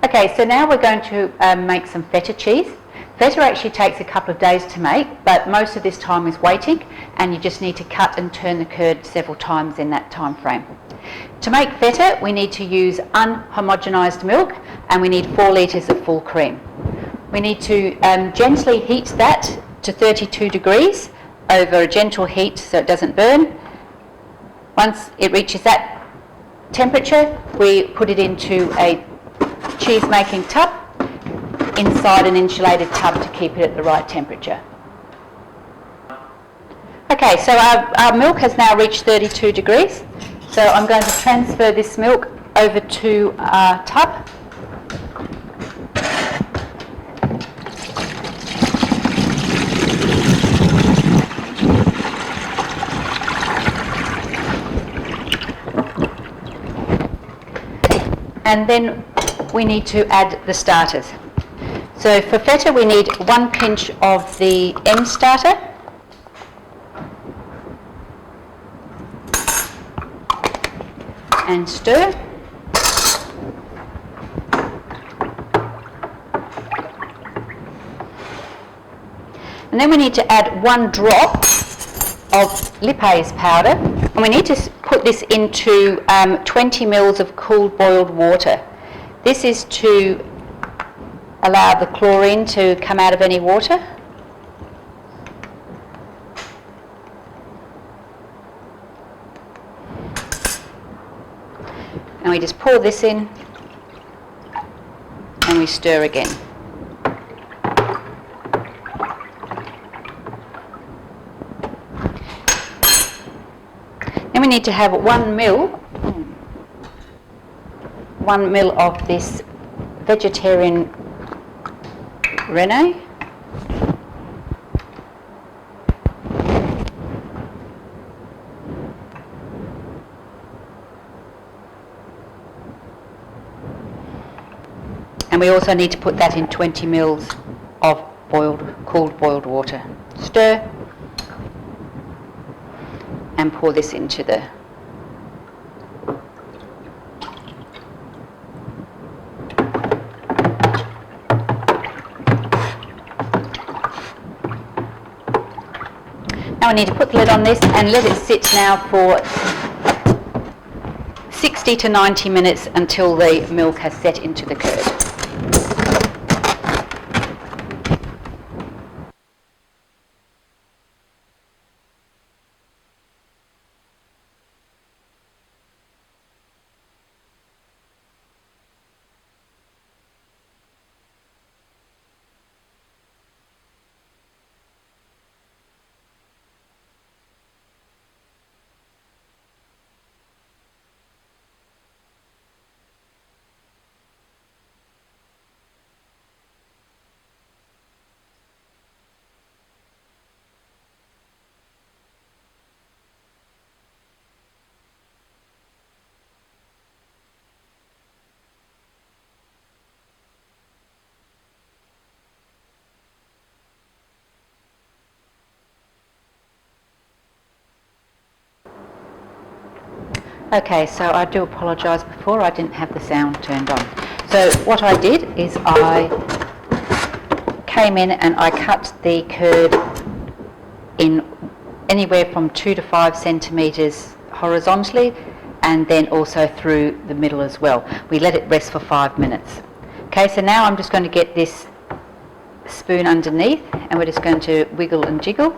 Okay, so now we're going to make some feta cheese. Feta actually takes a couple of days to make, but most of this time is waiting, and you just need to cut and turn the curd several times in that time frame. To make feta, we need to use unhomogenised milk, and we need 4 litres of full cream. We need to gently heat that to 32 degrees over a gentle heat so it doesn't burn. Once it reaches that temperature, we put it into a cheese making tub inside an insulated tub to keep it at the right temperature. Okay, so our milk has now reached 32 degrees. So I'm going to transfer this milk over to our tub. And then we need to add the starters. So for feta we need 1 pinch of the M starter, and stir. And then we need to add 1 drop of lipase powder, and we need to put this into 20 mils of cooled boiled water. This is to allow the chlorine to come out of any water. And we just pour this in and we stir again. Then we need to have 1 mil of this vegetarian Rene. And we also need to put that in 20 mils of cooled boiled water. Stir and pour this into the Now we need to put the lid on this and let it sit now for 60 to 90 minutes until the milk has set into the curd. Okay, so I do apologise, before I didn't have the sound turned on. So what I did is I came in and I cut the curd in anywhere from 2 to 5 centimetres horizontally, and then also through the middle as well. We let it rest for 5 minutes. Okay, so now I'm just going to get this spoon underneath and we're just going to wiggle and jiggle.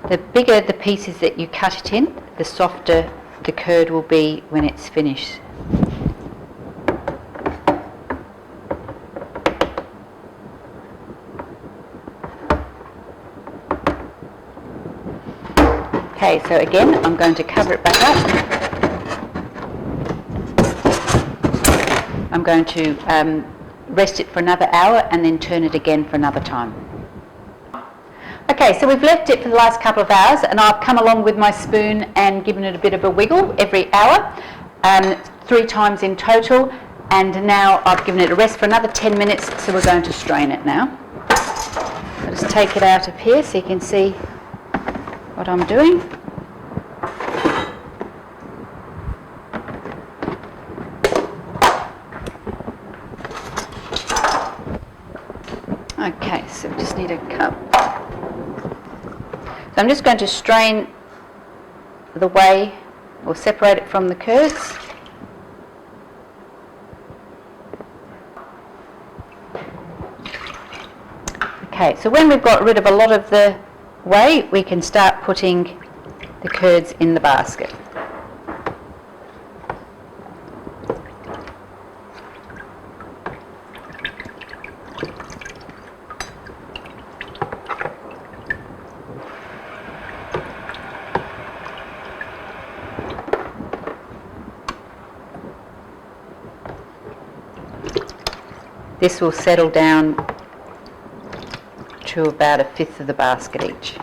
The bigger the pieces that you cut it in, the softer the curd will be when it's finished. Okay, so again, I'm going to cover it back up. I'm going to rest it for another hour and then turn it again for another time. Okay, so we've left it for the last couple of hours, and I've come along with my spoon and given it a bit of a wiggle every hour, 3 times in total, and now I've given it a rest for another 10 minutes, so we're going to strain it now. I'll just take it out of here so you can see what I'm doing. So we just need a cup. So I'm just going to strain the whey, or separate it from the curds. Okay, so when we've got rid of a lot of the whey, we can start putting the curds in the basket. This will settle down to about 1/5 of the basket each.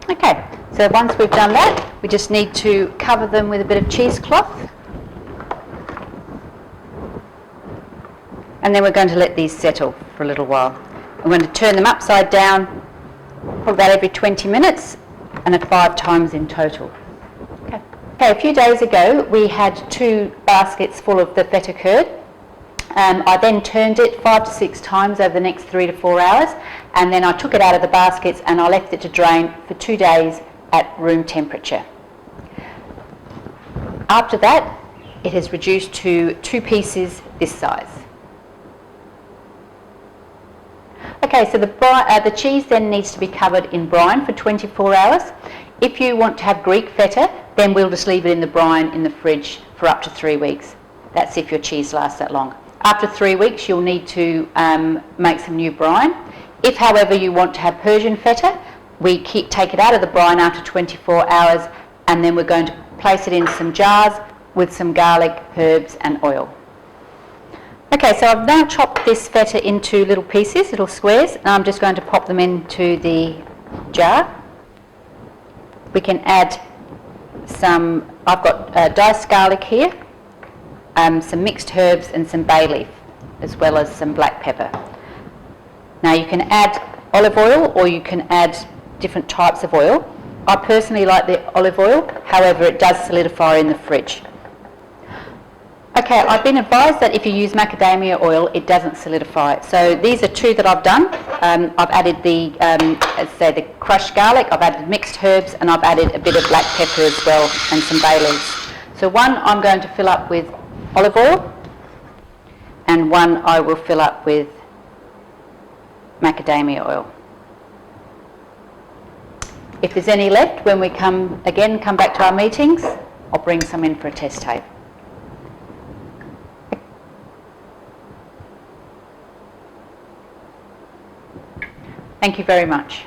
Okay, so once we've done that, we just need to cover them with a bit of cheesecloth. And then we're going to let these settle for a little while. I'm going to turn them upside down for about every 20 minutes and at 5 times in total. Okay, a few days ago we had 2 baskets full of the feta curd. I then turned it 5 to 6 times over the next 3 to 4 hours, and then I took it out of the baskets and I left it to drain for 2 days at room temperature. After that, it has reduced to 2 pieces this size. Okay, so the cheese then needs to be covered in brine for 24 hours. If you want to have Greek feta, then we'll just leave it in the brine in the fridge for up to 3 weeks. That's if your cheese lasts that long. After 3 weeks, you'll need to make some new brine. If, however, you want to have Persian feta, we take it out of the brine after 24 hours, and then we're going to place it in some jars with some garlic, herbs and oil. Okay, so I've now chopped this feta into little pieces, little squares, and I'm just going to pop them into the jar. We can add some, I've got diced garlic here, some mixed herbs and some bay leaf, as well as some black pepper. Now you can add olive oil, or you can add different types of oil. I personally like the olive oil, however it does solidify in the fridge. Okay, I've been advised that if you use macadamia oil, it doesn't solidify. So these are 2 that I've done. I've added the crushed garlic, I've added mixed herbs, and I've added a bit of black pepper as well, and some bay leaves. So one I'm going to fill up with olive oil, and one I will fill up with macadamia oil. If there's any left when we come back to our meetings, I'll bring some in for a test tape. Thank you very much.